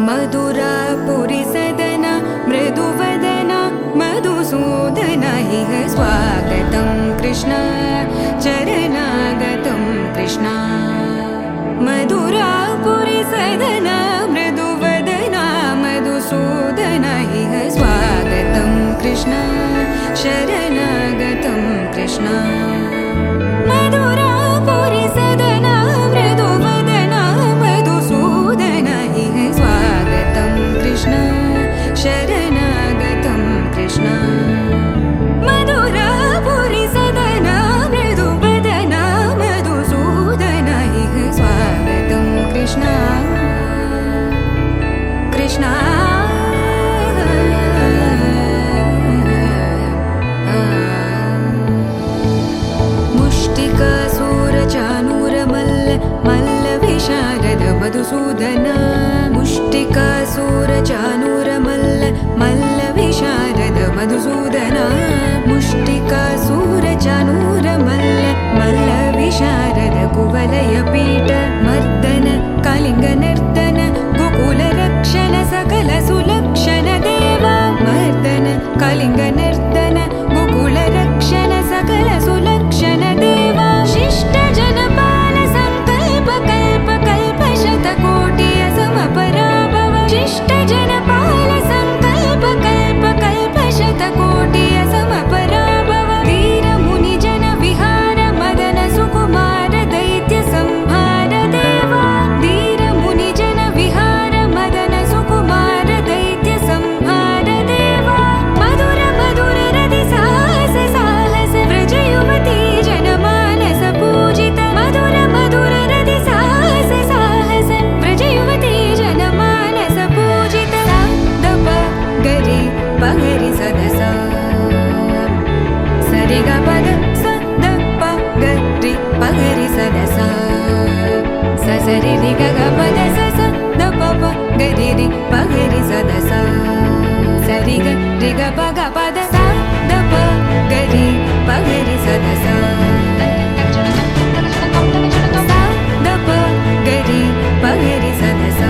मधुरापुरी सदना मृदुवदना मधुसूदन इह स्वागतं कृष्ण चरणागतं कृष्ण मधुरापुरी सदना मृदुवदना मधुसूदन इह स्वागतं कृष्ण शरणागतं कृष्ण मधुरापुरी सदना मृदुवदना मधुसूदन इह स्वागतं कृष्ण शरणागतं कृष्ण मधुरापुरी सदना मृदुवदना मधुसूदन इह स्वागतं कृष्ण कृष्ण मधुसूदन मुष्टिकासुरचाणूरमल्ल मल्लविशारद मधुसूदन मुष्टिकासुरचाणूरमल्ल मल्लविशारद कुवलयपीठ मर्दन कलिङ्गनर्दन गोकुलरक्षण सकल सुलक्षण देवा मर्दन कलिङ्गनर्दन गोकुलरक्षण सकल सुलक्षण देवा शिष्ट जनपाल संकल्प कल्प कल्प शतकोटि असमपराभव शिष्ट जनपाल संकल्प कल्प कल्प शतकोटि असमपराभव वीर मुनि जन विहार मदन सुकुमार दैत्य संहार देवा वीर मुनि जन विहार मदन सुकुमार दैत्य संहार देवा मधुर मधुर रति साहस साहस व्रज युवती जनमानस पूजित मधुर मधुर रति साहस साहस व्रज युवती जनमानस पूजित दप गरि पगरि सदस सरि ग पद स द प गरि पगरि सदस स सरि रि ग ग पद स स द प प गरि रि पगरि सदस सरि ग रि ग प ग पद स द प गरि पगरि सदस द प गरि पगरि सदस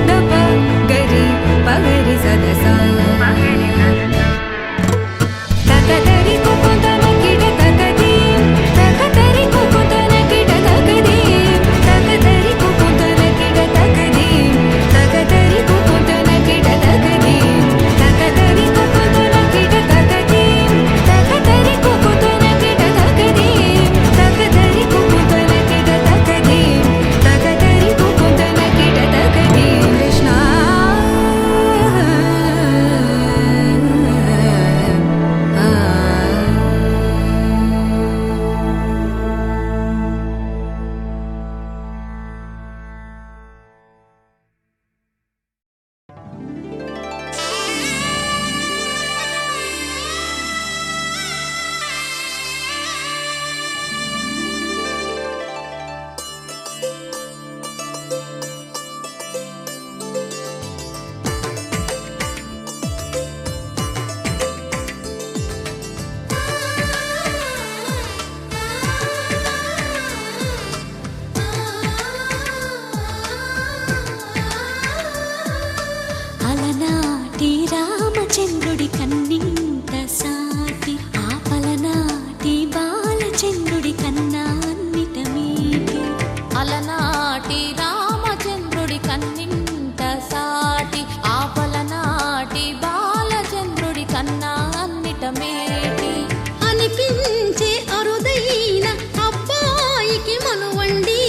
द प गरि पगरि सदस तकतरि कुकुतन किट तकदीं तकतरि कुकुतन किट तकदीं तकतरि कुकुतन किट तकदीं तकतरि कुकुतन किट तकदीं तकतरि कुकुतन किट तकदीं तकतरि कुकुतन किट तकदीं तकतरि कुकुतन किट तकदीं तकतरि कुकुतन किट तकदीं कृष्ण అలనాటి రామచంద్రుడి కన్నింత సాటి ఆపలనాటి బాలచంద్రుడి కన్నా అన్నిట మీటి అలనాటి రామచంద్రుడి కన్నింత సాటి ఆపలనాటి బాలచంద్రుడి కన్నా అన్నిట మేటి అనిపించే అరుదైన అబ్బాయికి మనువండి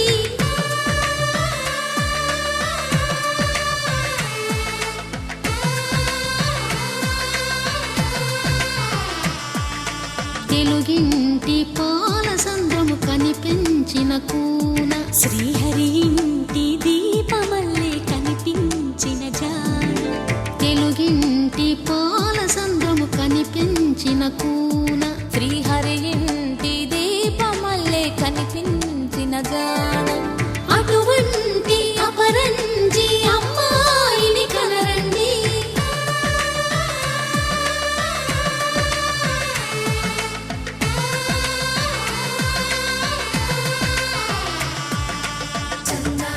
తెలుగింటి పాల సంద్రము కనిపించిన కూన శ్రీహరి ఇంటి దీపమల్లే కనిపించిన జాన తెలుగింటి పాల సంద్రము కనిపించిన కూన శ్రీహరి ఇంటి దీపమల్లే కనిపించిన జాన అటువంటి అపరంజి అమ్మాయిని కనరండి చందా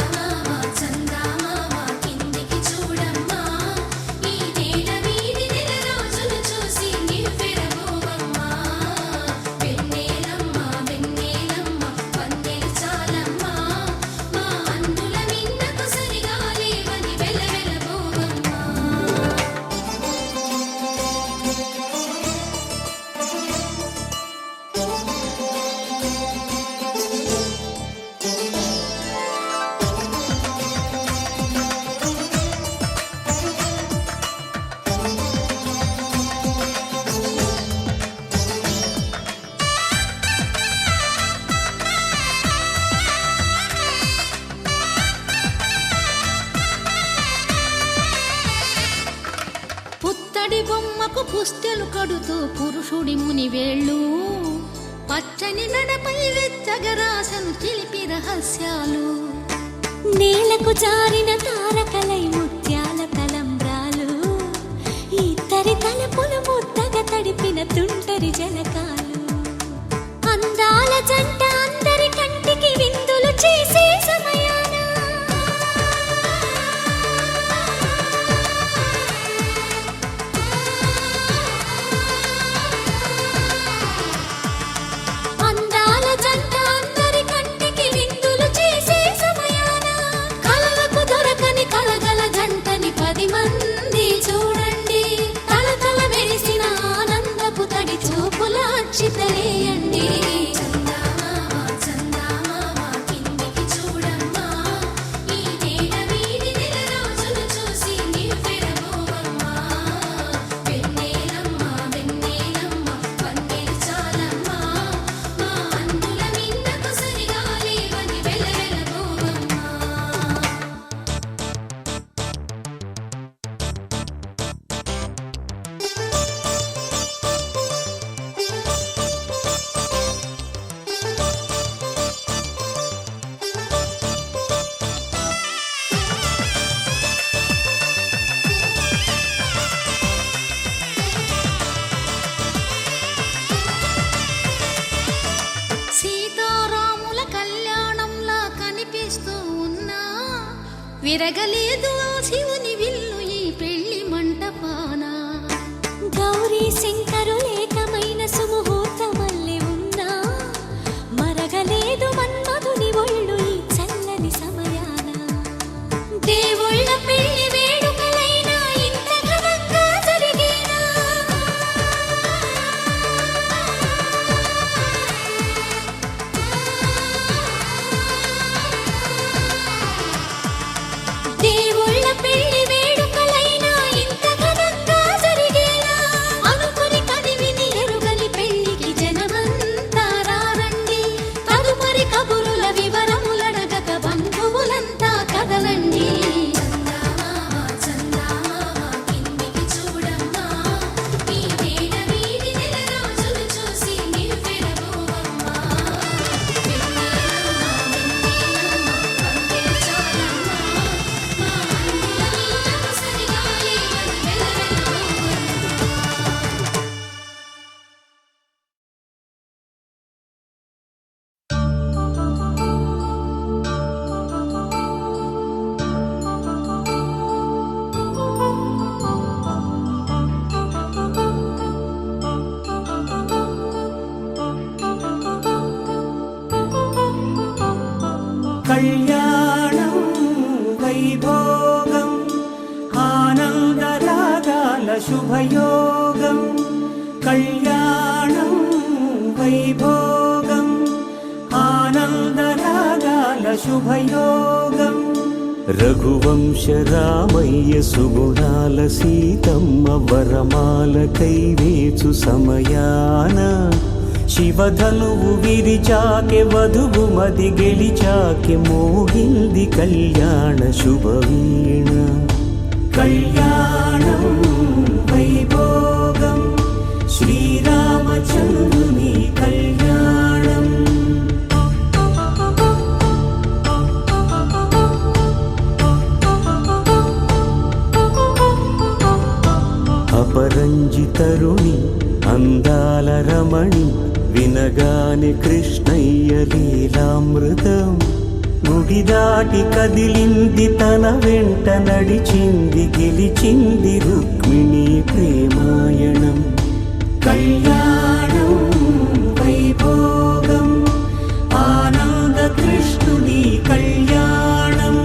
పుస్తెలు కడుతూ పురుషుడి ముని వేళ్ళు పచ్చని నడపై వెచ్చగరాసను చిలిపి రహస్యాలు నేలకు జారిన తారకలై ముత్యాల తలంబ్రాలు ఇద్దరి తలపులు ముద్దగా తడిపిన తుంటరి జలకాలు అందాల జంట అందరి కంటికి విందులు చేసే సమయాన అందాల జంట అందరి కంటికి విందులు చేసే సమయాన కలలకు దొరకని కలగల జంటని 10 మంది చూడండి తలతల మెరిసిన ఆనందపు తడి చూపుల అక్షితలేయండి సీతారాముల కళ్యాణంలా కనిపిస్తూ ఉన్నా విరగలేదు ఆ శివుని విల్లు ఈ పెళ్లి మంటపాన గౌరీ శంకరులేకమైన సుముహూర్తమల్లె ఉన్నా మరగలేదు మన్మధుని ఒళ్ళు ఈ చల్లని సమయాన దేవుళ్ళ పెళ్లి వేడుకలైనా ఇంత ఘనంగా జరిగేనా దేవుళ్ళ పెళ్లి వేడుకలైనా ఇంత ఘనంగా జరిగేలా అనుకుని కదివిని ఎరుగని పెళ్లికి జనమంతా రారండి తదుపరి కబురుల వివరములడగక బంధువులంతా కదలండి కళ్యాణం వైభోగం ఆనందరాగాల శుభయోగం కళ్యాణం వైభోగం ఆనందరాగాల శుభయోగం రఘువంశ రామయ్య సుగుణాల సీతమ్మ వరమాల కైవేచు సమయాన శివధనువు విరిచాకె వధువు మది గెలిచాకె మోగింది కళ్యాణ శుభవీణ కళ్యాణం వైభోగం శ్రీరామచంద్రుని కళ్యాణం అపరంజి తరుణి అందాల రమణి వినగాని కృష్ణయ్య లీలామృతం గుడి దాటి కదిలింది తన వెంట నడిచింది గెలిచింది రుక్మిణి ప్రేమాయణం కళ్యాణం వైభోగం ఆనంద కృష్ణుని కళ్యాణం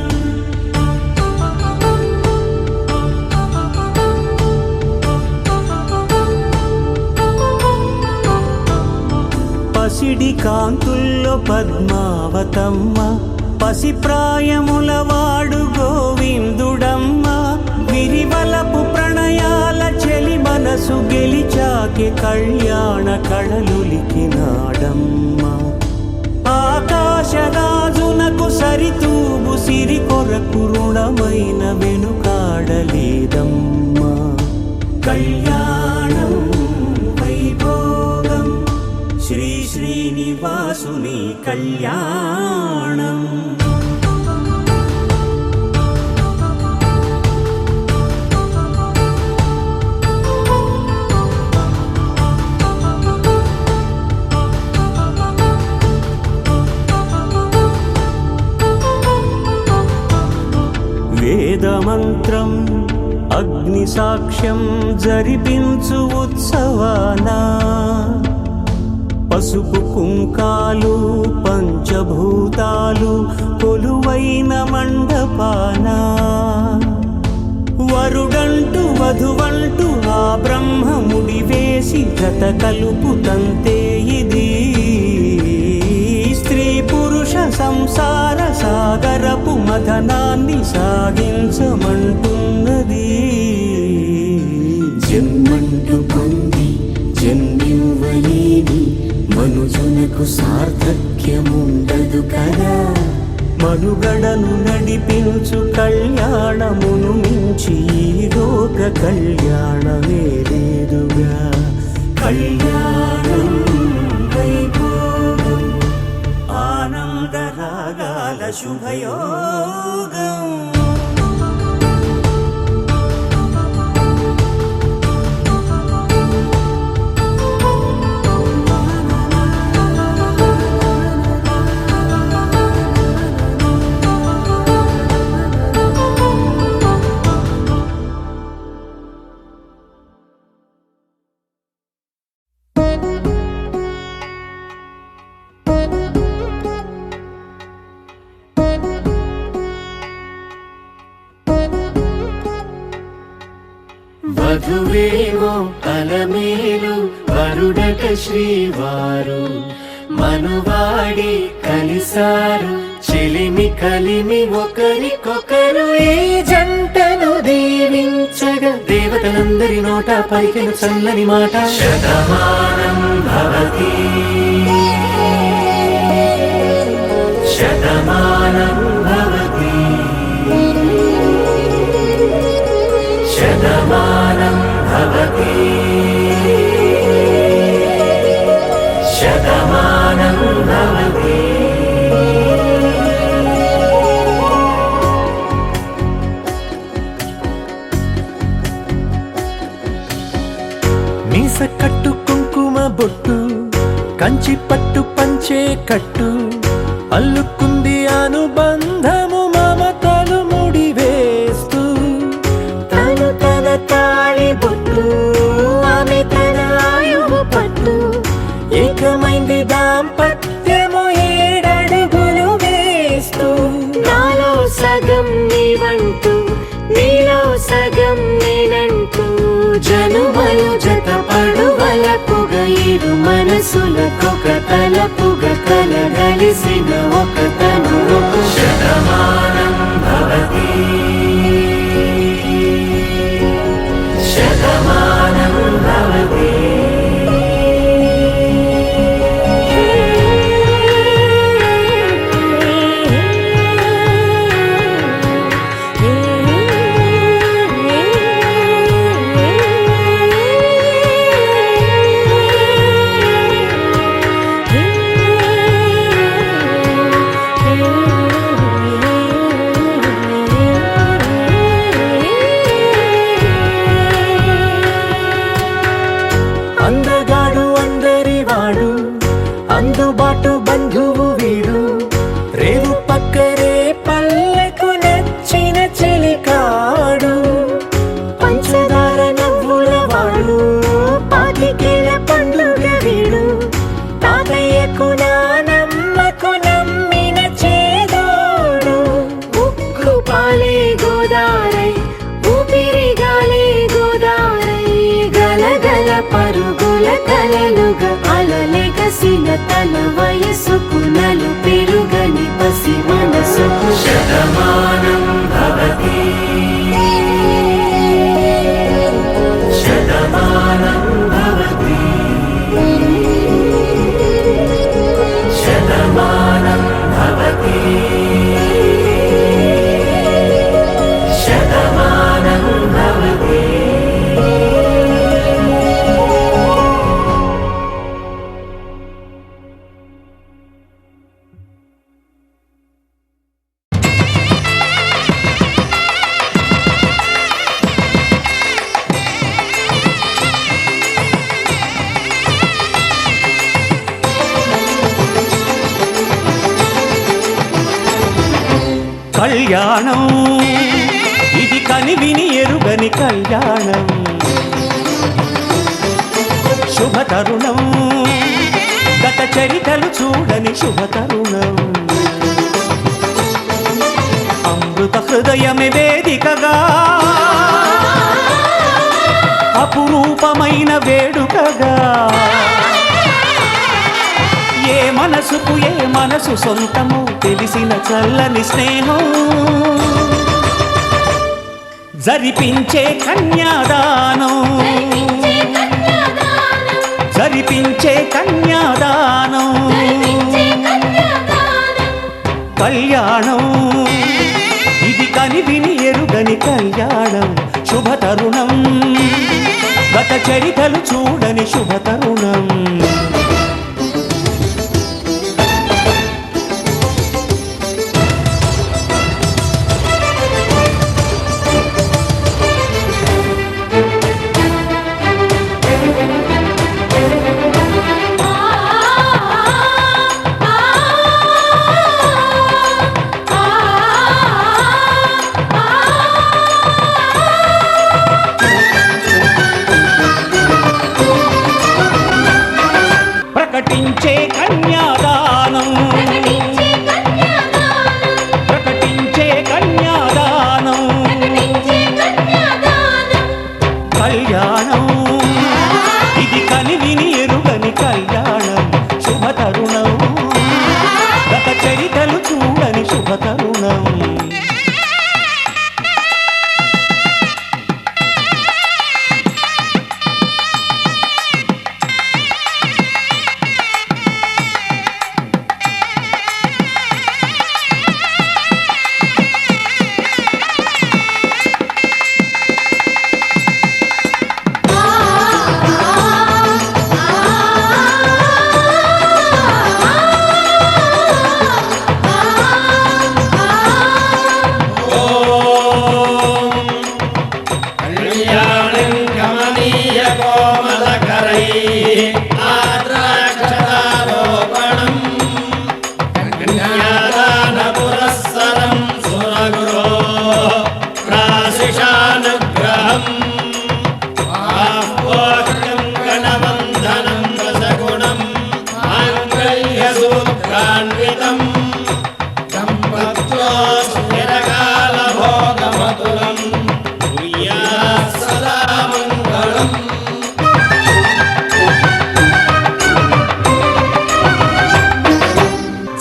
పసిడి కాంతుల్లో పద్మావతమ్మ పసిప్రాయముల వాడు గోవిందుడమ్మ విరివలపు ప్రణయాల చెలి మనసు గెలిచాకి కళ్యాణ కళలులికినాడమ్మ ఆకాశరాజునకు సరితూగు సిరి కొరకు రుణమైన వెనుకాడలేదమ్మా కళ్యాణ శ్రీనివాసుని కళ్యాణం. వేదమంత్రం అగ్ని సాక్ష్యం జరిపించు ఉత్సవాన పసుపు కుంకాలు పంచభూతాలు కొలువైన మండపాన వరుడంటూ వధువంటూ ఆ బ్రహ్మముడి వేసి గత కలుపుతంతే ఇది స్త్రీ పురుష సంసార సాగరపు మథనాన్ని సాగించమంటున్నది. జన్మంటూ పొంది జన్మివ్వలేని మనుజునకు సార్థక్యముండదు కదా. మనుగడను నడిపించు కళ్యాణమును మించి ఈ లోక కళ్యాణమే లేదుగా. కళ్యాణం వైభోగం ఆనందరాగాల శుభయోగం. వధువేవో అలమేలు వరుడట శ్రీవారు మనువాడి కలిసారు చెలిమి కలిమి ఒకరికొకరు ఈ జంటను దీవించగా దేవతలందరి నోట పలికిన చల్లని మాట శతమానం భవతి శతమానం భవతి శతమానం భవతి శతమానం భవతి. మీస కట్టు కుంకుమ బొట్టు కంచి పట్టు పంచే కట్టు అల్లుకుంది అనుబంధము మమతలు ముడివేస్తూ తను తన తాళి బొట్టు ఆమె తన ఆయువు పట్టు ఏకమైంది దాంపత్యము 7 అడుగులు వేస్తూ నాలో సగం నీవంటూ నీలో సగం నేనంటూ జనుమలు జతపడు వలపుగ ఇరు మనసులకొక తలపుగ కలగలిసిన ఒక తను శతమానం భవతి శతమానం భవతి. అందగాడు అందరివాడు అందుబాటు బంధువు వీడు రేవు పక్కరే పల్లెకు నచ్చిన చెలికాడు పంచదార నవ్వుల వాడు పాతికేల పండుగ వీడు తాతయ్యకు నానమ్మకు నమ్మిన చేదోడు ఉక్కు పాలే గోదారై ఊపిరిగాలే గోదారై గలగల పరుగుల కలలుగా అలలెగసిన తన వయసుకు నలు పెరుగని పసి మనసుకు శతమానం భవతి శతమానం భవతి శతమానం భవతి శతమానం భవతి. కళ్యాణం ఇది కనివిని ఎరుగని కళ్యాణం శుభతరుణం గత చరితలు చూడని శుభతరుణం అమృత హృదయమే వేదికగా అపురూపమైన వేడుకగా ఏ మనసుకు ఏ మనసు సొంతము తెలిసిన చల్లని స్నేహం జరిపించే కన్యాదానం జరిపించే కన్యాదానం కళ్యాణం ఇది కనివిని ఎరుగని కళ్యాణం శుభతరుణం గత చరితలు చూడని శుభతరుణం ప్రకటించే కన్యాదానం ప్రకటించే కన్యాదానం కళ్యాణం ఇది కనివిని ఎరుగని కళ్యాణం శుభతరుణం గత చరితలు చూడని శుభతరుణం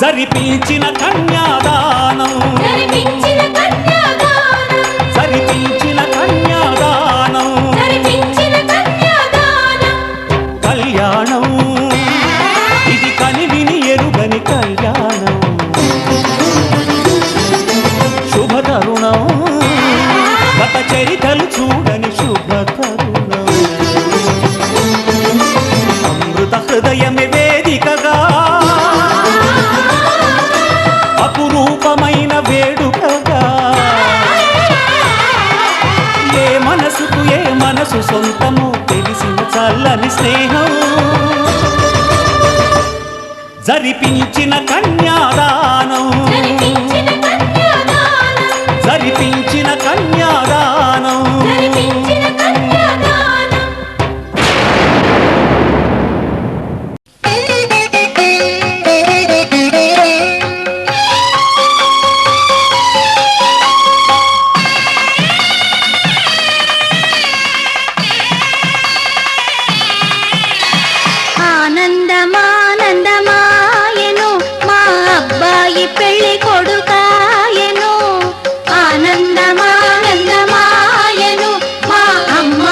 జరిపించిన కన్యాదానం జరిపించిన కన్యాదానం కళ్యాణం ఇది కనివిని ఎరుగని కళ్యాణం శుభతరుణం గత చరితలు చూడని శుభతరుణం అమృత హృదయమే వేదికగా అపురూపమైన వేడుకగా ఏ మనసుకు ఏ మనసు సొంతము తెలిసిన చల్లని స్నేహం జరిపించిన కన్యాదానం జరిపించిన కన్యాదానం ఆనందమానందమాయెను మా అబ్బాయి పెళ్లి కొడుకాయెను ఆనందమానందమాయెను మా అమ్మ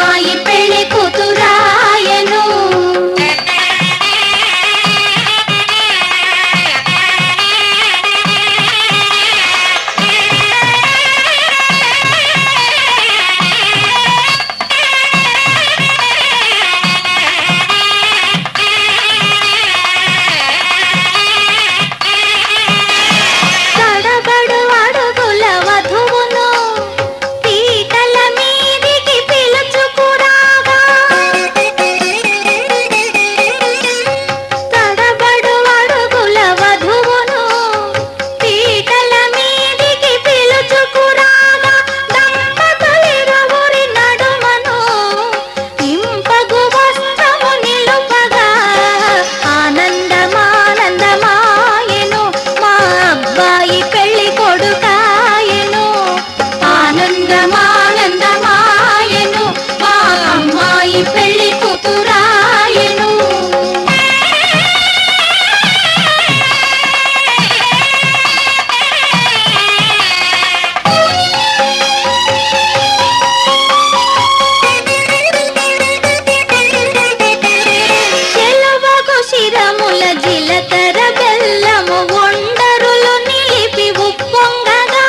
జీలకర్ర బెల్లము ఒండరులు నిలిపి ఉప్పొంగగా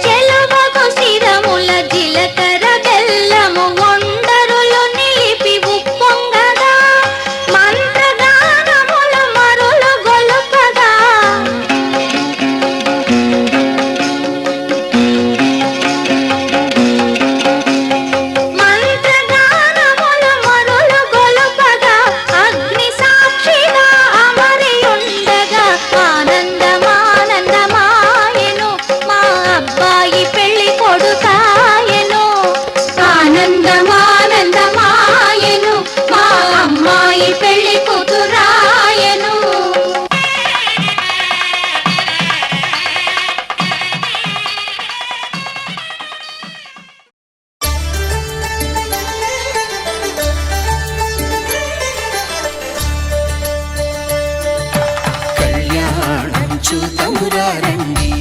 చెలువకు శిరముల జీలకర్ర బెల్లము ఒండరులు నిలిపి ఉప్పొంగగా మంత్రగానములు మరులు గొలుపగా మంత్రగానములు మరులు గొలుపగా అగ్ని సాక్షిగా అమరియుండగా ఆనందమానందమాయెను మా అబ్బాయి పెళ్లి కొడుకాయెను ఆనందమానందమాయెను మా అమ్మాయి పెళ్లి కూతురాయెను కళ్యాణం చూతమురా రండి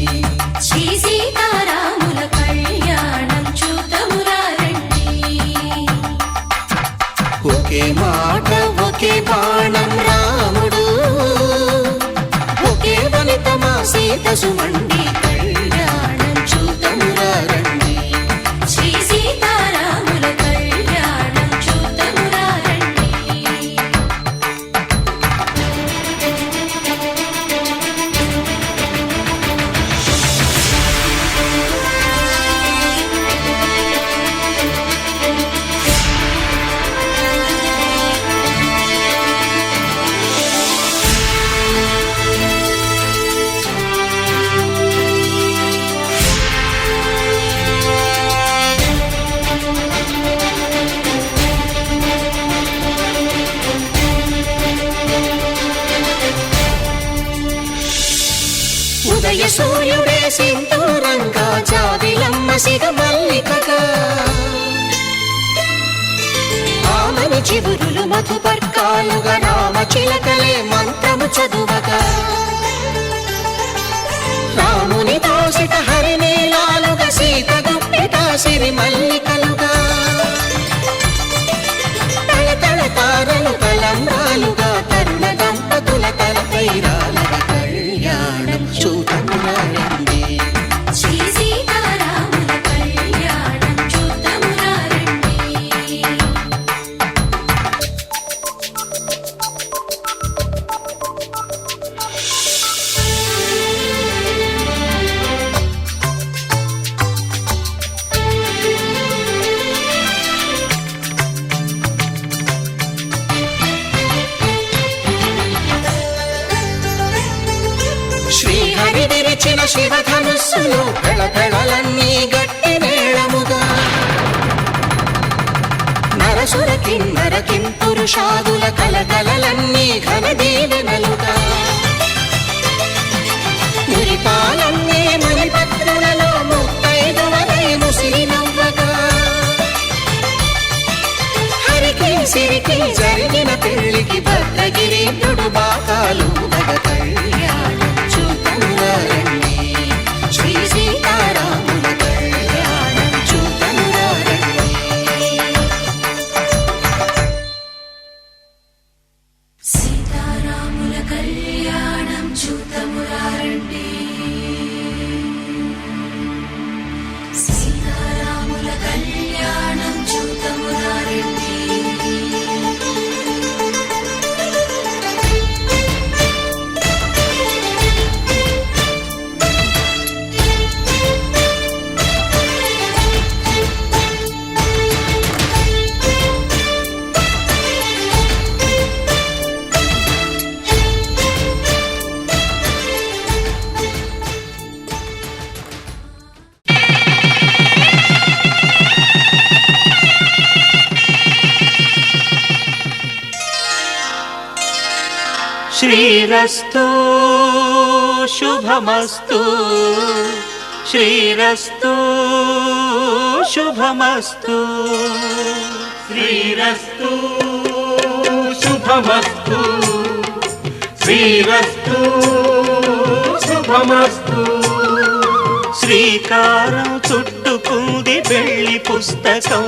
శ్రీ సీతారాముల కళ్యాణం చూతమురా రండి. ఒకే మాట ఒకే బాణం రాముడు ఒకే వనిత మా సీత సుమండి కళ్యాణం చూతమురా రండి శ్రీ సీతారాముల కళ్యాణం చూతమురా రండి. ఉదయ సూర్యుడే సింధూరంగా జాబిలమ్మ సిగ మల్లికగా ఆమని చివురులు మధుపర్కాలుగా రామ చిలకలే మంత్రము చదువగా రాముని దోసిట హరినీలాలుగా సీత గుప్పిట సిరి మల్లికలుగా తళతళ తారలు తలంబ్రాలుగా తరుణ దంపతుల తలపైరాలుగా కళ్యాణం చూతమురా రండి శ్రీ సీతారాముల కళ్యాణం చూతమురా రండి. శ్రీహరి విరిచిన శివధనుస్సులు పెళపెళలన్నీ గట్టి మేళముగా నరసుర కిన్నర కింపురుషాదుల కలకలలన్నీ ఘన దీవెనలుగా మురిపాలన్నీ మణిపత్రులలో ముత్తైదువలై ముసిరి నవ్వగా హరికి సిరికి జరిగిన పెళ్లికి భద్రగిరీంద్రుడు బాకాలు మగ కళ్యాణం చూతమురా రండి శ్రీ సీతారాముల కళ్యాణం చూతమురా రండి సీతారాముల కళ్యాణం చూతమురా రండి. సీతారాముల కళ్యాణం చూతమురా రండి. శ్రీరస్తు శుభమస్తు శ్రీరస్తు శుభమస్తు శ్రీరస్తు శుభమస్తు శ్రీరస్తు శుభమస్తు శ్రీకారం చుట్టుకుంది పెళ్లి పుస్తకం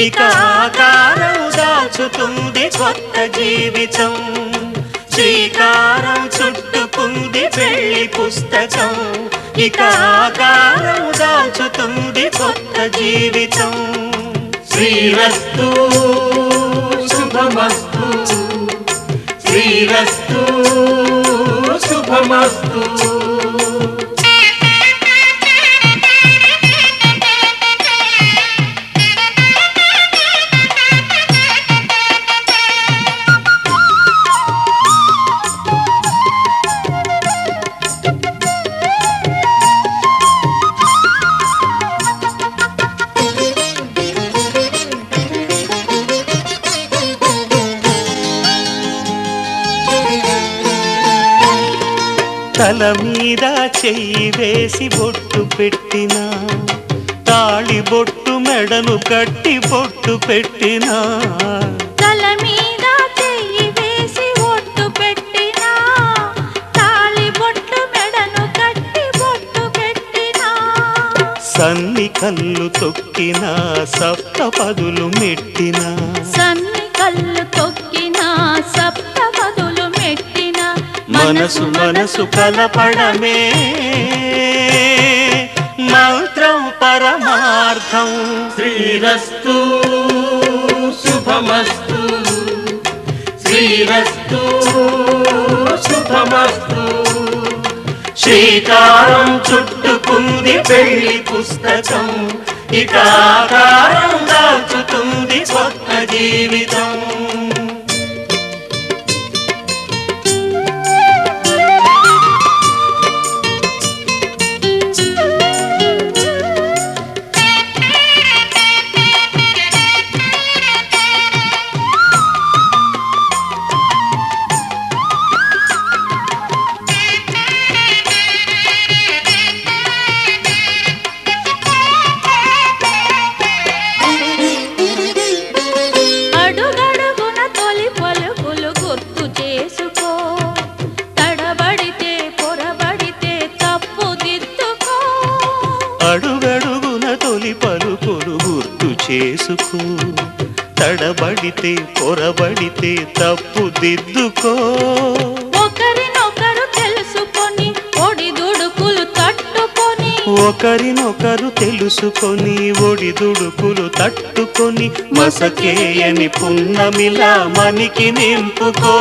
ఇక ఆకారం దాచుతుంది కొత్త జీవితం. శ్రీకారం చుట్టుకుంది పెళ్లి పుస్తకం. ఇక ఆకారం దాచుతుంది కొత్త జీవితం. శ్రీరస్తు శుభమస్తు, శ్రీరస్తు శుభమస్తు. తల మీద చెయ్యి వేసి బొట్టు పెట్టినా, తాళి బొట్టు మెడను కట్టి బొట్టు పెట్టినా, తల మీద చెయ్యి వేసి బొట్టు పెట్టినా, తాళి బొట్టు మెడను కట్టి బొట్టు పెట్టినా, సన్ని కళ్ళు తొక్కినా సప్తపదులు మెట్టినా, సన్ని కళ్ళు తొక్కినా సప్తపదులు మెట్టినా, మనసు మనసు కలపడమే మంత్రం పరమార్థం. శ్రీరస్తు శుభమస్తు, శ్రీరస్తు శుభమస్తు. శ్రీకారం చుట్టుకుంది పెళ్లి పుస్తకం. ఇక ఆకారం దాచుతుంది కొత్త జీవితం. అడుగడుగున తొలి పలుకులు గుర్తు చేసుకో, తడబడితే పొరబడితే తప్పు దిద్దుకో. ఒకరినొకరు తెలుసుకొని ఒడిదుడుకులు తట్టుకొని, ఒకరినొకరు తెలుసుకొని ఒడిదుడుకులు తట్టుకొని, మసకేయని పున్నమిలా మనికి నింపుకో.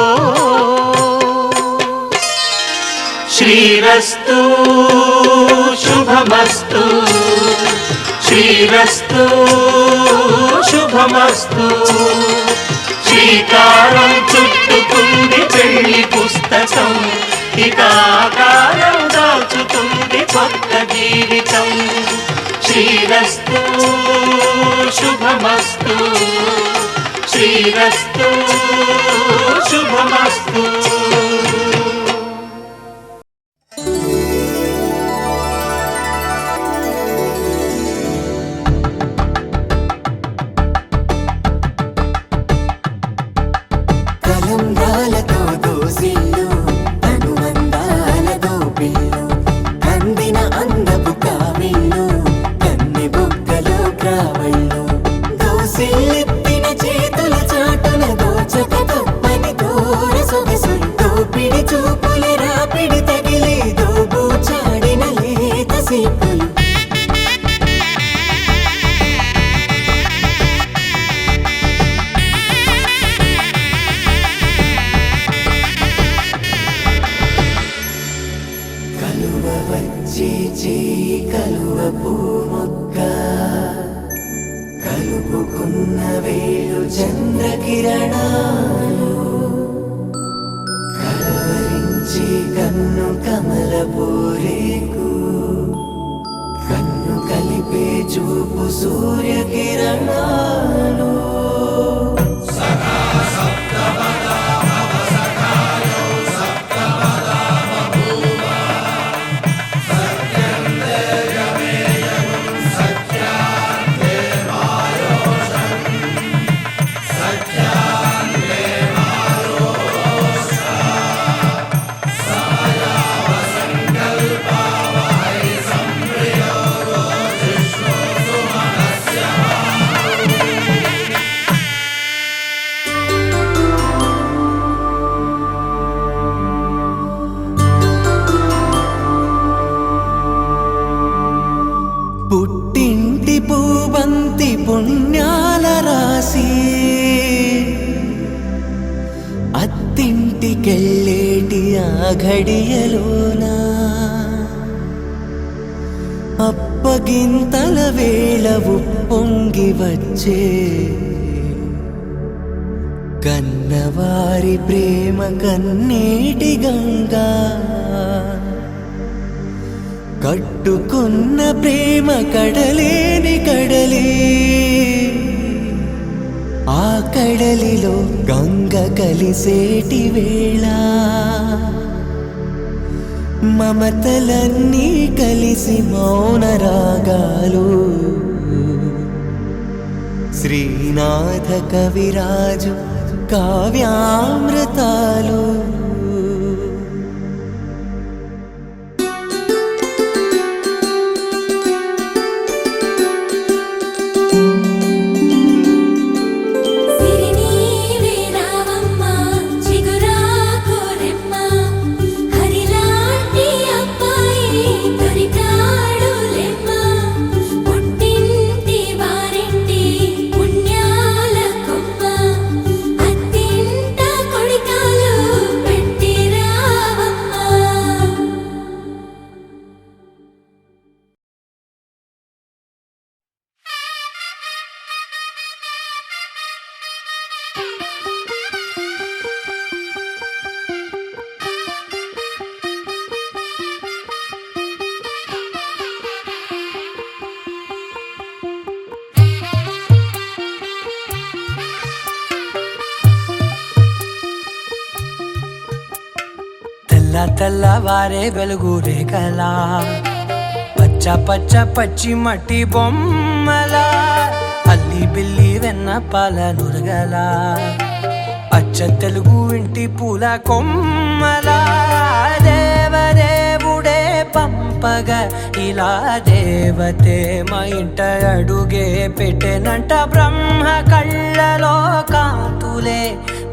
శ్రీరస్తు శుభమస్తు, శ్రీరస్తు శుభమస్తు. శ్రీకారం చుట్టుకుంది పెళ్లి పుస్తకం. ఇక ఆకారం దాచుతుంది కొత్త జీవితం. శ్రీరస్తు శుభమస్తు, శ్రీరస్తు శుభమస్తు. తలంబ్రాలతో దోసిల్లు, అనుబంధాలతో పిల్లు, అందిన అందపు కావిళ్ళు, కన్నె బుగ్గలో క్రావళ్ళు, దోసిల్లెత్తిన చేతుల చాటున దోచక తప్పని దూర సొగసులు, దోపిడి చూపుల రాపిడి తగిలి దోబూచాడిన లేత సీపులు. కలువ పూ మొక్క కలుపుకున్న వేళు చంద్రకిరణాలు, కలవరించి కన్ను కమల పూరేకు, కన్ను కలిపే చూపు సూర్యకిరణాలు. భక్తి పుణ్యాల రాసి అత్తింటికెళ్ళేటి ఆ ఘడియలోనా అప్పగింతల వేళ ఉప్పొంగి వచ్చే కన్నవారి ప్రేమ కన్నీటి గంగా కట్టుకున్న ప్రేమ కడలేని కడలి ఆ కడలిలో గంగ కలిసేటి వేళ మమతలన్నీ కలిసి మౌన రాగాలు శ్రీనాథ కవిరాజు కావ్యామృతాలు తెల్లవారే వెలుగు రేఖలా పచ్చ పచ్చ పచ్చి మట్టి బొమ్మలా అల్లి బిల్లి వెన్న పాల నురగలా అచ్చ తెలుగు ఇంటి పూల కొమ్మలా దేవదేవుడే పంపగా ఇలా దేవతే మా ఇంట అడుగే పెట్టెనంట బ్రహ్మ కళ్ళలో కాంతులే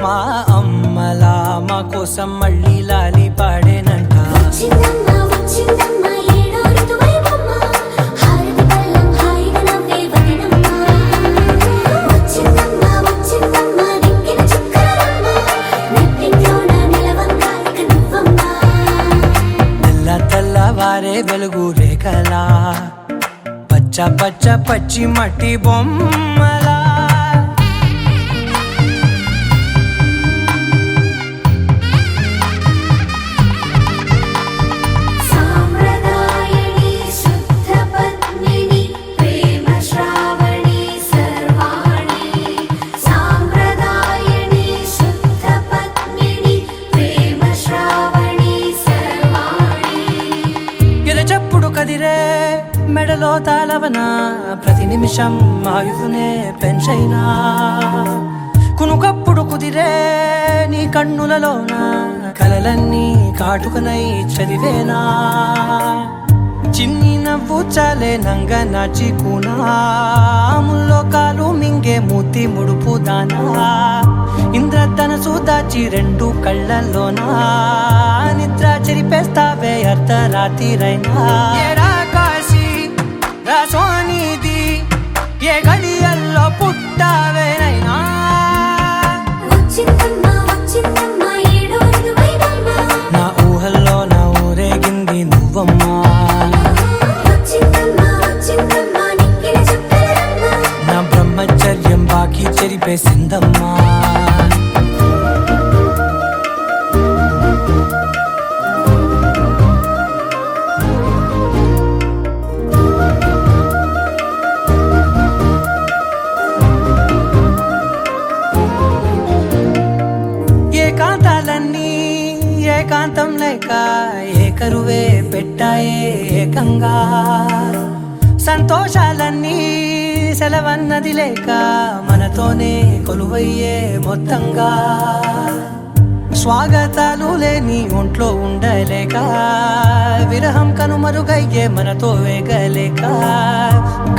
మా అమ్మలా మా కోసం మళ్ళీ లాలి పాడేనంట తెల్లవారే వెలుగు రేఖలా పచ్చ పచ్చ పచ్చి మట్టి బొమ్మలా మెడలో తాళవన ప్రతి నిమిషం ఆయుధునే పెంచైనా కునుకప్పుడు కుదిరే నీ కన్నులలోన కలలన్నీ కాటుకనై చదివేనా చిన్ని నవ్వు చాలే నంగ నాచి కూనాముల్లో కాలు మింగే మూతి ముడుపు దానా ఇంద్రధనసు దాచి రెండు కళ్ళల్లోనా నిద్ర చెరిపేస్తావే అర్ధరాత్రిరైనా రాసోనిది ఏ గడియల్లో పుట్టావేనైనా నా ఊహల్లో నా ఊరేగింది నువ్వమ్మా నా బ్రహ్మచర్యం బాకీ చెరిపేసిందమ్మా ఏకాంతం లేక ఏకరువే పెట్టాయే ఏకంగా సంతోషాలన్నీ సెలవన్నది లేక మనతోనే కొలువయ్యే మొత్తంగా స్వాగతాలు లేని ఒంట్లో ఉండలేక విరహం కనుమరుగయ్యే మనతో వేగలేక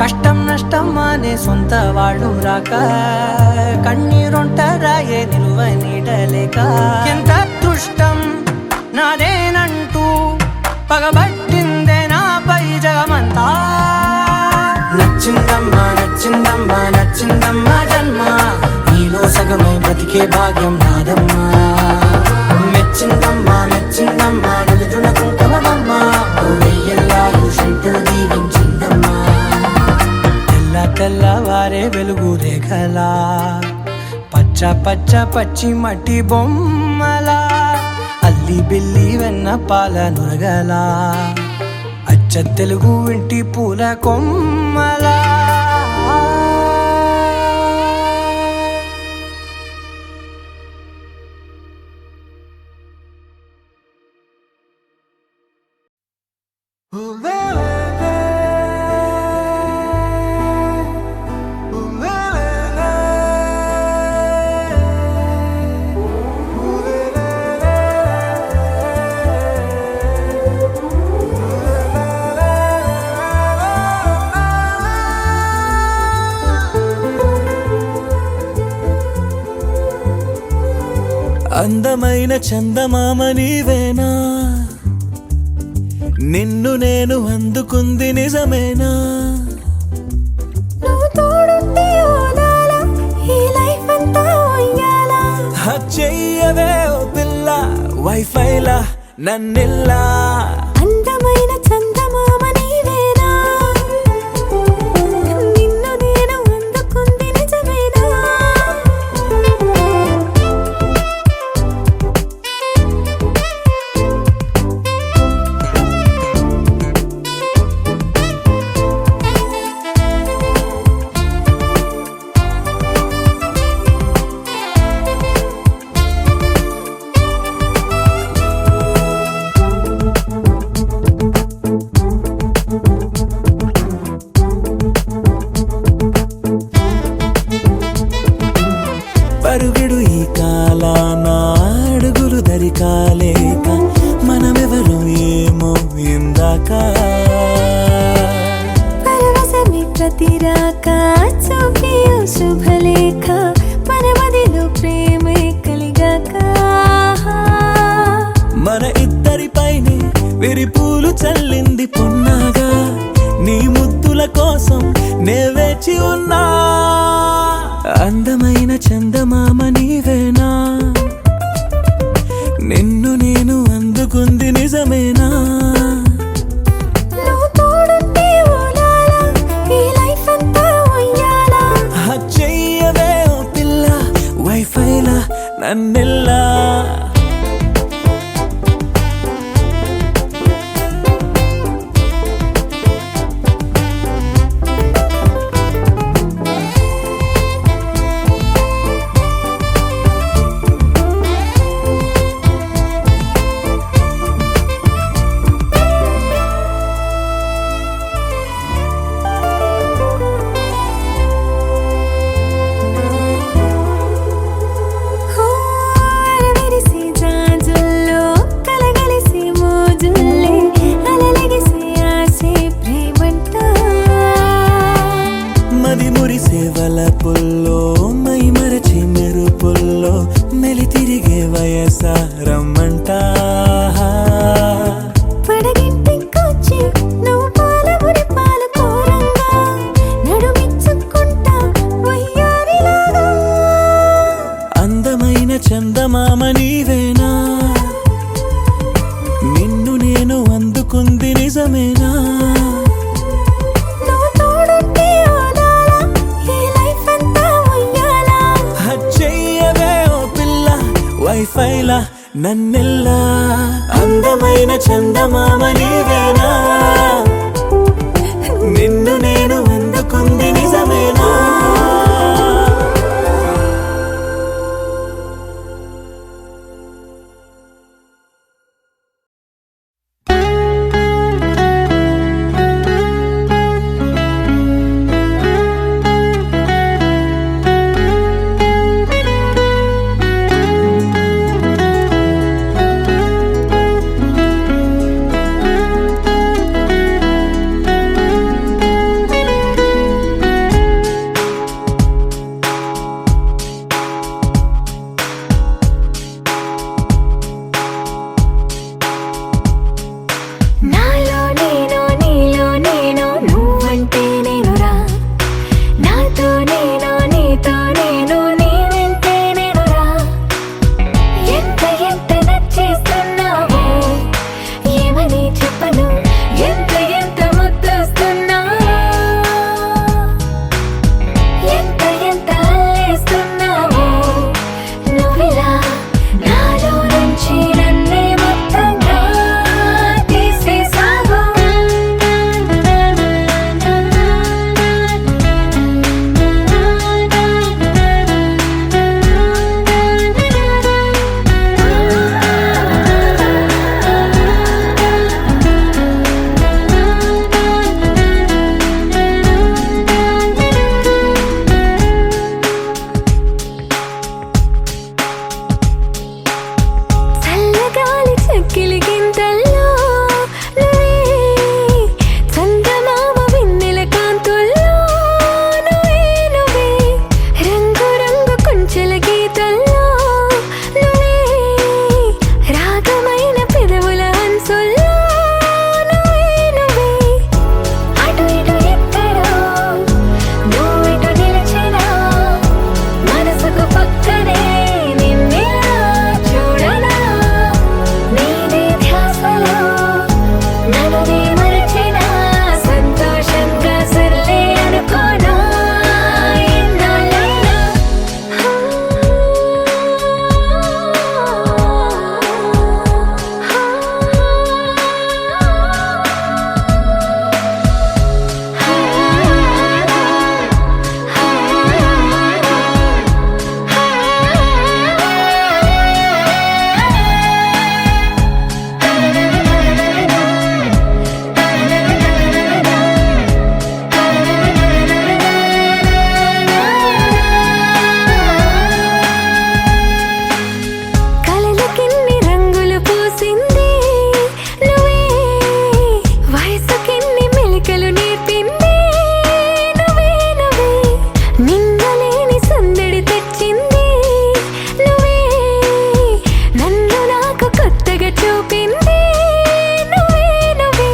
కష్టం నష్టం అనే సొంత వాళ్ళు రాక కన్నీరొంటరాయే నిలువ నీడలేక ఎంత అదృష్టం నాదేనంటూ పగబట్టిందే నాపై జగమంతా నచ్చిందమ్మా నచ్చిందమ్మా దొరికే భాగ్యం నాదమ్మా మెచ్చిందమ్మా మెచ్చిందమ్మా నదున కుంకుమమ్మా వెయ్యల్లా ఋషంతులు దీవించిందమ్మా తెల్ల తెల్లవారే వెలుగు రేఖలా పచ్చ పచ్చ పచ్చి మట్టి బొమ్మలా అల్లి బిల్లి వెన్న పాల నురగలా అచ్చ తెలుగు ఇంటి పూల కొమ్మలా అందమైన చందమామ నీవేనా నిన్ను నేను అందుకుంది నిజమేనా నువ్వు తోడుంటే ఓదాలా ఈ లైఫ్ అంతా ఉయ్యాలా చెయ్యవే ఓ పిల్ల వైఫైలా నన్నిల్లా అందమైన చందమామ నీవేనా నిన్ను నేను అందుకుంది నిజమేనా పరుగిడు ఈ కాలాన అడుగులు దరికాలేక మనమెవరు ఏమో ఇందాక పరవశమే ప్రతిరాక చూపి ఓ శుభలేఖ మన మదిలో ప్రేమే కలిగాక మన ఇద్దరిపైనే విరిపూలు చల్లింది పొన్నాగా నీ ముద్దుల కోసం నే వేచి ఉన్నా అందమైన చందమామ నీవేనా నిన్ను నేను అందుకుంది నిజమేనా నువ్వు తోడుంటే ఓలాలా ఈ లైఫ్ అంతా ఉయ్యాలా చెయ్యవే ఓ పిల్ల వైఫైలా నన్నెల్లా విరిసి జాజుల్లో కలగలిసి మోజుల్లే అలలగిసి ఆసే ప్రేమంట మది మురిసే వలపుల్లో మై మరచి మెరుపుల్లో మెలి తిరిగే వయసారమ్మంట పడగింటికొచ్చి నువ్వు పాలబురి పాలు కోరంగా నడుమిచ్చుకుంటా వయ్యారిలాగా అందమైన చందమామ నీవేనా నిన్ను నేను అందుకుంది నిజమేనా నువ్వు తోడుంటే ఓదాలా ఈ లైఫ్ అంతా ఉయ్యాలా చెయ్యవే ఓ పిల్ల వైఫైలా నన్నెల్లా అందమైన చందమామ నీవేనా నిన్ను నేను అందుకుంది నిజమేనా గిలిగింతల్లో నువ్వే చందమామ వెన్నెల కాంతుల్లో నువ్వే నువ్వే రంగు రంగు కొంచెల గీతల్లో నువ్వే రాగమైన పెదవుల హంసుల్లో నువ్వే నువ్వే అటు ఇటు ఎక్కడో నువ్వు ఇటు నిలిచినా మనసుకు పక్కనే నిన్నిలా చూడనా నీదే ధ్యాసలో నన్ను నీ మరచిన సంతోషంగా సర్లే అనుకోనా ఎన్నాళ్ళైనా కలలకెన్ని రంగులు పూసింది నువ్వే వయసుకెన్ని మెలికలు నేర్పింది నువ్వే నువ్వే నిన్నలేని సందడి తెచ్చింది నువ్వే నన్ను నాకు కొత్తగా చూపింది నువ్వే నువ్వే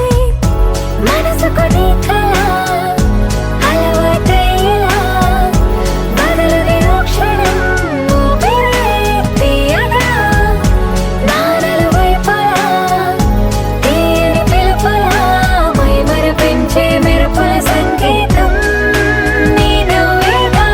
మనసుకు నీ కళ అలవాటయ్యేలా బదులుది ఓ క్షణం ఊపిరే తీయగా నానలు వైపులా తీయని పిలుపులా మైమరపించే మెరుపుల సంగీతం నీ నవ్వేగా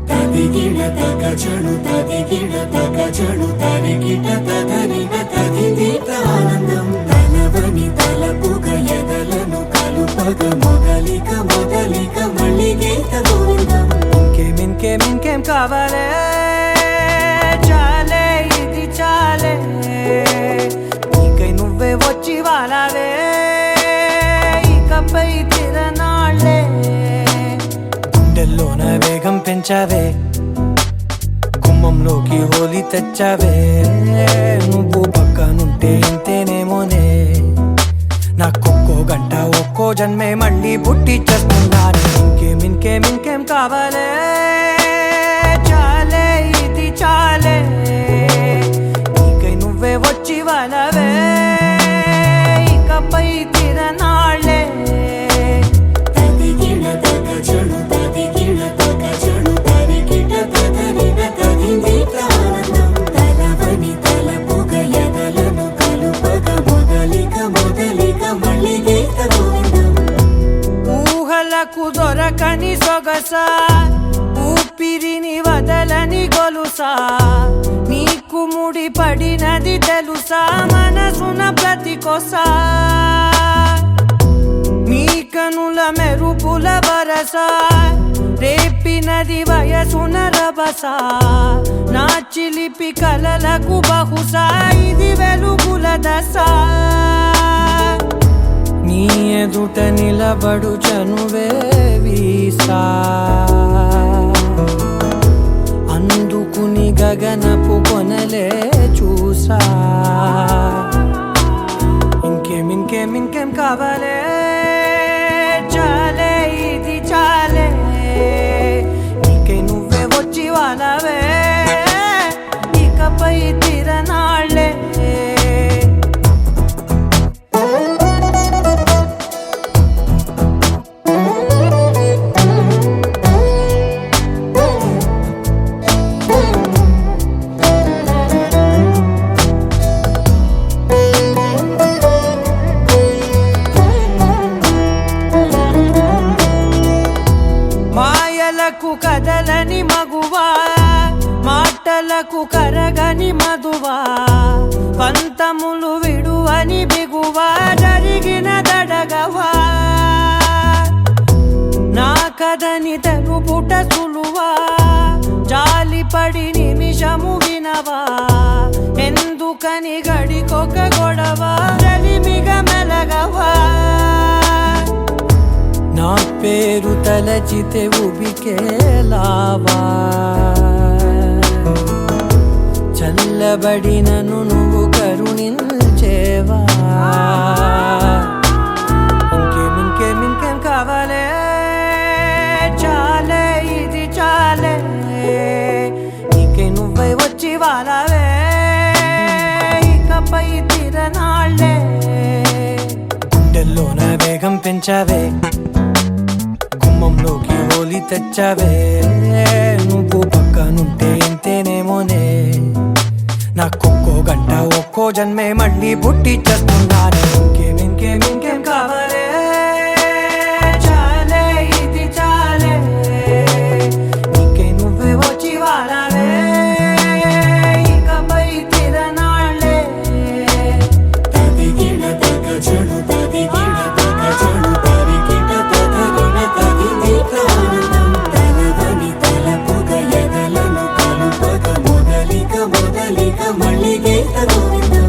తదిగిడ తగజను తదిగిడ తగజను తరిగిట తదరిన తదిదీత ఆనందం తలవని తలపుగ ఎదలను కలుపగ మొదలిక మొదలిక మళ్ళీ గీత గోవిందం ఇంకేం కావాలే చాలే ఇది చాలే నీకై నువ్వే వచ్చి వాలావే ఇకపై తిరనాళ్ళే గుండెల్లోన వేగం పెంచావే గుమ్మంలోకి హోలీ తెచ్చావే నువ్వు పక్కనుంటే ఇంతేనేమోనే నాకొక్కో గంట ఒక్కో జన్మే మళ్ళీ పుట్టి చేస్తున్నాను ఇంకేం కావాలే చాలే ఇది చాలే నీకై నువ్వే వచ్చి వాలవే ఇకపై తిరనాళ్ళే తదిగిడ తగజను తదిగిడ తగజను తరిగిట తదరిన తదిదీత ఆనందం తలవని తలపుగ ఎదలను కలుపగ మొదలిక మొదలిక మళ్ళీ గీత గోవిందం ఊహలకు దొరకని సొగస ఊపిరిని వదలని గొలుసా నీకు ముడి పడినది తెలుసా మనసున ప్రతి కొసా నీ కనుల మెరుపుల వరస రేపినది వయసున రభస నా చిలిపి కలలకు బహుశా ఇది వెలుగుల దశ నీ ఎదుట నిలబడు చనువే వీసా అందుకుని గగనపు కొనలే చూసా ఇంకేం కావాలే చాలే ఇది చాలే నీకై నువ్వే వచ్చి వాలవే ఇకపై తిరనాళ్ళే కాదని తెలుపుట సులువా జాలిపడి నిమిషము వినవా ఎందుకని గడికొక గొడవ రలిమిగ మెలగవా నా పేరు తలచితే ఉబికేలావా చల్లబడినను నువ్వు కరుణించేవా ఇంకేం కావాలే చాలే ఇది చాలే నీకే నువ్వై వచ్చి వాళ్ళవే ఇకపై తిరనాళ్ళే గుండెల్లోన వేగం పెంచావే గుమ్మంలోకి హోలీ తెచ్చావే నువ్వు పక్కనుంటే ఇంతేనేమోనే నాకొక్కో గంట ఒక్కో జన్మే మళ్ళీ పుట్టి చేస్తున్నానే ఇంకేం కావాలే చాలే ఇది చాలే నీకే నువ్వే వచ్చి వాళ్ళవే ఇకపై తిరనాళ్ళే తదిగిన తగ చెడు తదిగిన తగ చెడు తరిగిట తదరిన తగింది ప్రాణం తలవని తలపుగ ఎదలను కలుపగ మొదలిక మళ్ళీ గీత గోవిందం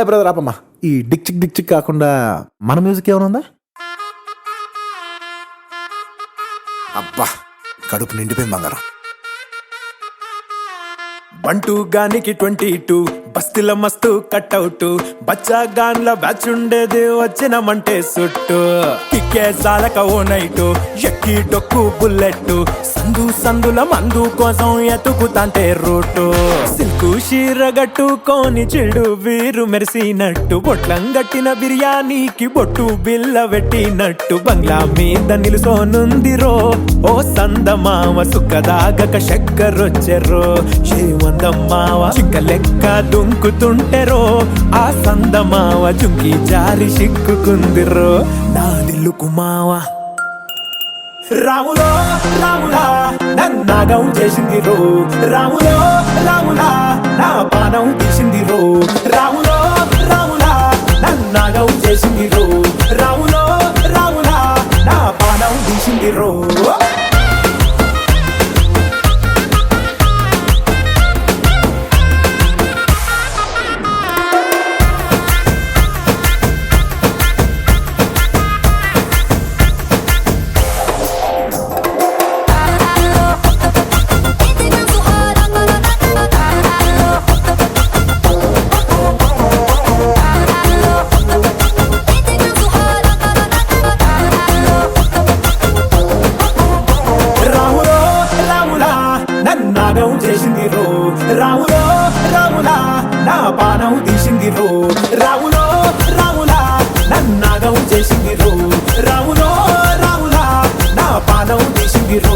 బ్రదర్ ఆపమ్మా ఈ డిక్ చిక్ కాకుండా మన మ్యూజిక్ ఏమైనా ఉందా? అబ్బా కడుపు నిండిపోయింది బంగారం. బంటూ గానికి 22 బస్తిల మస్తు కట్అవుట్ బచ్చా గాన్ల బ్యాచ్ ఉండేది వచ్చినమంటే సుట్టు కిక్కే సాలక ఓ నైటు ఎక్కి డొక్కు బుల్లెట్ సందుల మందు కోసం ఎతుకుతాంటే రూటు సిల్కు షీరగట్టుకోని చెడు వీరు మెరిసినట్టు బొట్లం గట్టిన బిర్యానీకి బొట్టు బిల్ల పెట్టినట్టు బంగ్లా మీద నిలుసోనుందిరో ఓ సందమావ సుక్కదాగక చక్కరొచ్చెరో శ్రీమందమ్మావ చిక్క లెక్క దుంకుతుంటెరో ఆ సందమావ జుంకి జారి సిక్కుకుందిరో నా దిల్లుకు మావ రాములో రాములా నన్నాగం చేసింది రో రాములో రాములా నా పానం తీసింది రో రాములో రాములా నన్నాగం చేసింది రో రాములో రాములా నా పానం తీసింది రో చేసింది రో రాములో రాములా నా పానం తీసింది రో రాములో రాములా నన్నాగం చేసింది రో రాములో రాములా నా పానం తీసింది రో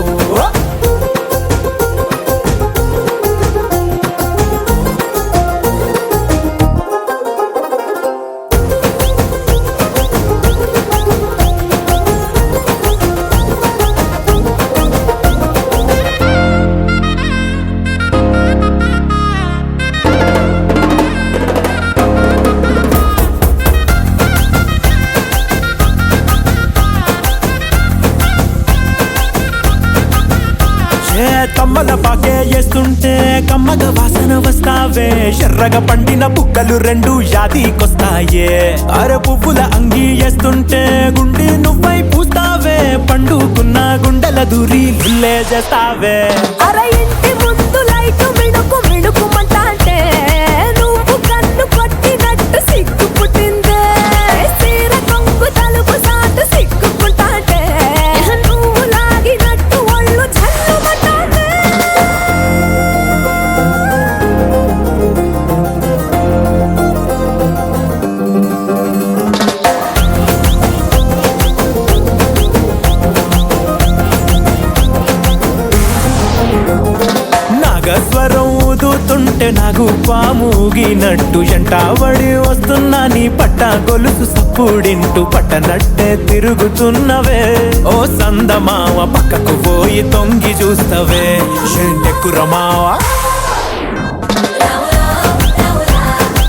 తమ్మల పాకే వేస్తుంటే కమ్మగ వాసన వస్తావే ఎర్రగా పండిన బుక్కలు రెండు యాదికొస్తాయే అర పువ్వుల అంగి వేస్తుంటే గుండి నువ్వై పూస్తావే పండుకున్న గుండెల దూరి లుల్లే చేస్తావే అర ఇంటి ముందు లైట్ మిడుకు మిడుకుమంటే నువ్వు కన్ను కొట్టినట్టు సిగ్గు పుట్టిందే సీర కొంగు తలుపు సాటు సిగ్గుకుంటాంటే నువ్వు లాగినట్టు ఒళ్ళు చల్లుమంటాంటే నాగస్వరం ఊదుతుంటే నాకు పాముగినట్టు ఎంటావడి వస్తున్నా నీ పట్ట గొలుసు సప్పుడింటూ పట్టనట్టే తిరుగుతున్నవే ఓ సందమావ పక్కకు పోయి తొంగి చూస్తవే షెండెక్కురమావా రాములో రాములా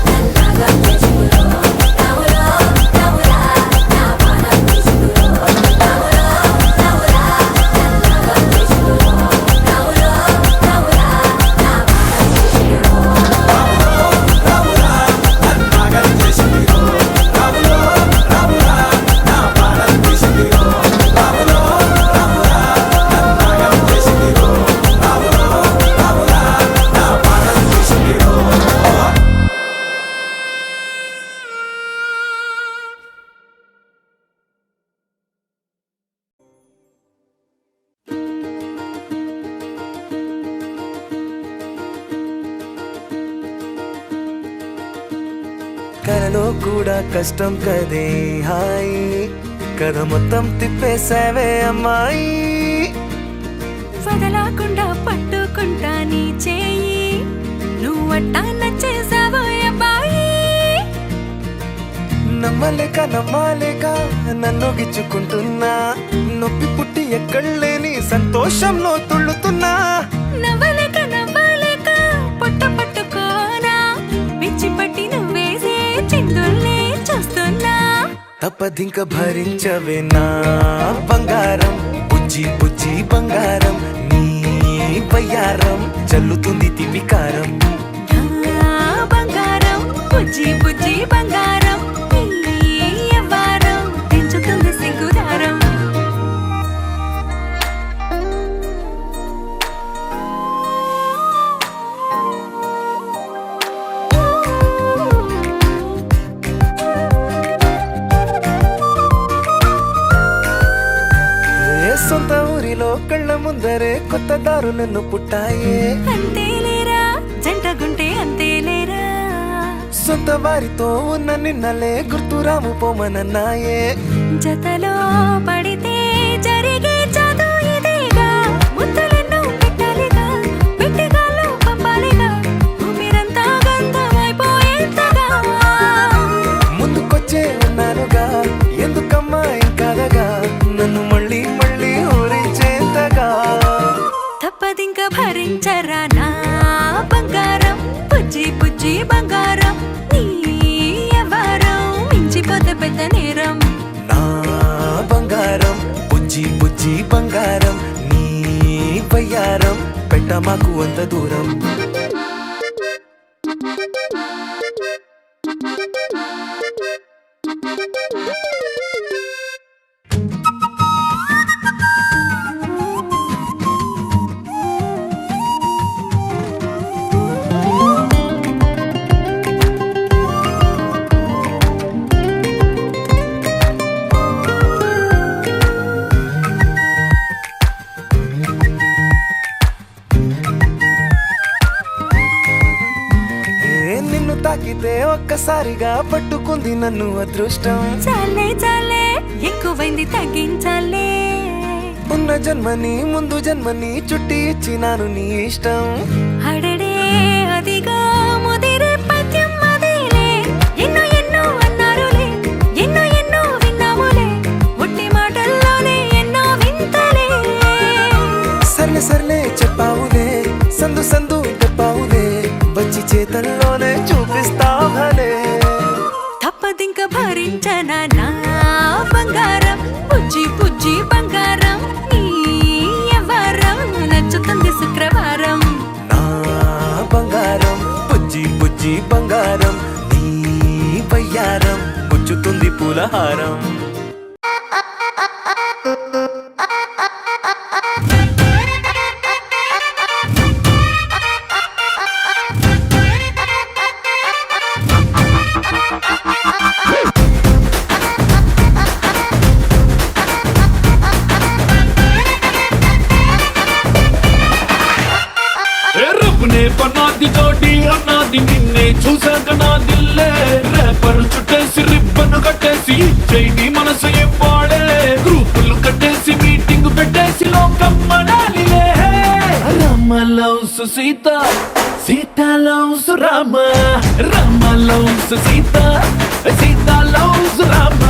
నన్నాగం చేసింది రో కలలో కూడా కష్టం కదే హాయి కథ మొత్తం తిప్పేసావే అమ్మాయి వదలకుండా పట్టుకుంటా నీ చేయి నువ్వట్టా నచ్చేసావో అబ్బాయి నమ్మలేక నన్ను గిచ్చుకుంటున్నా నొప్పి పుట్టి ఎక్కడలేని సంతోషంలో తుళ్ళుతున్నా నవ్వలేక పొట్ట పట్టుకోనా పిచ్చి పట్టి నువ్వేసే చిందుల్ని చూస్తున్నా తప్పదింక భరించవే నా బంగారం బుజ్జి బంగారం నీ బయ్యారం చల్లుతుంది తిమికారం నా బంగారం బుజ్జి బంగారం నీ యవ్వారం పెంచుతుంది సిగ్గుదారం సొంత ఊరిలో కళ్ళ ముందరే కొత్త దారులను పుట్టాయే అంతేలేరా జంటగుంటే అంతేలేరా సొంత వారితో ఉన్న నిన్నలే గుర్తురాము పోమనన్నాయే జతలో పడితే జరిగే చదు ఇదేగా ముద్దలెన్నో పెట్టాలిగా పెట్టిగాల్లో పంపాలిగా ఊపిరంతా గంధమైపోయేంతగా ముందుకొచ్చే ఉన్నానుగా ఎందుకమ్మా ఇంకాదగా నన్ను మళ్ళీ ఊరించేంతగా తప్పదింక భరించరా నా బంగారం బుజ్జి బంగారం నీ యవ్వారం మించిపోతే పెద్ద నేరం నా బంగారం బుజ్జి బంగారం నీ బయ్యారం పెట్ట మాకు అంత దూరం నిన్ను తాకితే ఒక్కసారిగా పట్టుకుంది నన్ను అదృష్టం చాలే ఎక్కువైంది తగ్గించాలే ఉన్న జన్మని ముందు జన్మని చుట్టి ఇచ్చినాను నీ ఇష్టం అడడే అదిగా ముదిరే పద్యం అదేలే ఎన్నో అన్నారులే ఎన్నో విన్నాములే ఒట్టి మాటల్లోనే ఎన్నో వింతలే సర్లే చెప్పావులే సందు చెప్పావులే వచ్చి చేతల్లోనే చూపిస్తావలే తప్పదింక భరించనా నా బంగారం బుజ్జి బంగారం నీ యవ్వారం నచ్చుతుంది శుక్రవారం నా బంగారం బుజ్జి బంగారం నీ బయ్యారం పుచ్చుతుంది పూలహారం పన్నాది తోటి అన్నాది నిన్నే చూసాక నా దిల్లే రేపర్ చుట్టేసి రిబ్బన్ కట్టేసి చైని మనసు ఇవ్వాడే గ్రూపులు కట్టేసి మీటింగ్ పెట్టేసి లోకం మనాలిలే Rama loves Sita Sita loves Rama Rama loves Sita Sita loves Rama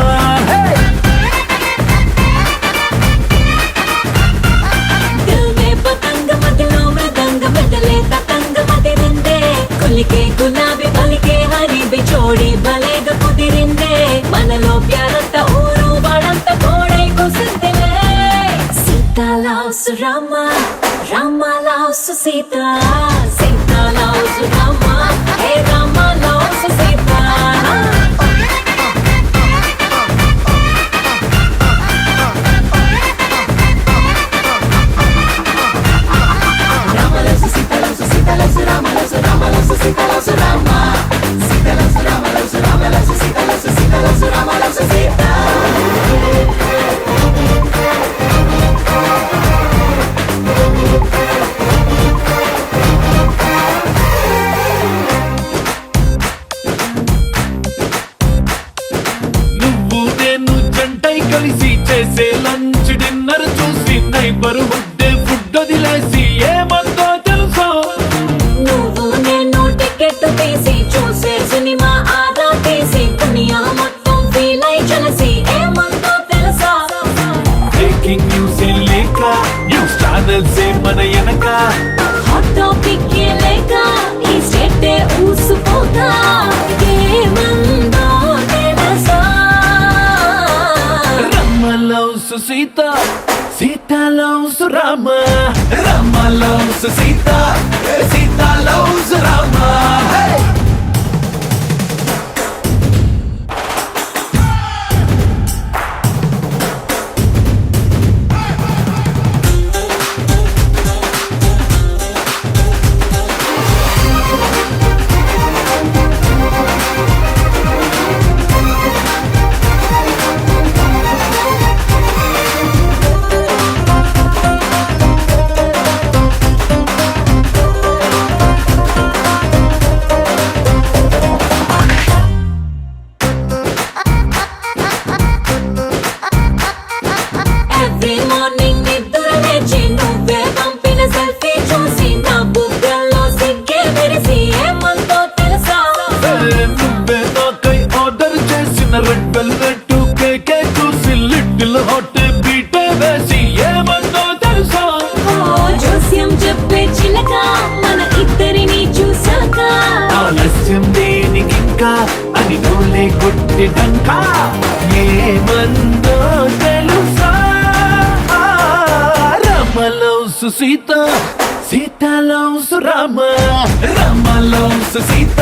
కొలికే గులాబీ పలికే హరి బిచోడి భలేగా కుదిరిందే మనలో ప్యారంత ఊరు వాడంత కోడై కుసిందిలే Sita loves Rama Rama loves Sita Sita loves Rama హే రామ లవ్స్ సీత టికెట్ తీసి చూసే సినిమా ఆదా తీసి దునియా మొత్తం ఫీల్ అయి చలసి ఏమందో తెలుసా బ్రేకింగ్ న్యూస్ లేక న్యూస్ ఛానల్స్ మన వెనక హాట్ టాపిక్ లేక ఈ స్టేట్ ఊసిపోతా ఏమందో తెలుసా Rama loves Sita Sita loves Rama Rama loves Sita Sita loves Rama every morning నిద్ర లేచి నువ్వే పంపిన సెల్ఫీ చూసి నా బుగ్గల్లో సిగ్గే మెరిసి ఏమందో తెలుసా నువ్వే నాకై ఆర్డర్ చేసిన రెడ్ వెల్వెట్ కేకే చూసి లిటిల్ హాట్ బీట్ వేసి ఏమన్నా తెలుసా ఓ జోస్యం చెప్పే చిలక మన ఇద్దరిని చూసాక ఆలస్యం దేనికింకా అని నోలే కొట్టినంక ఏమందో తెలుసా Rama loves Sita Sita loves Rama Rama loves Sita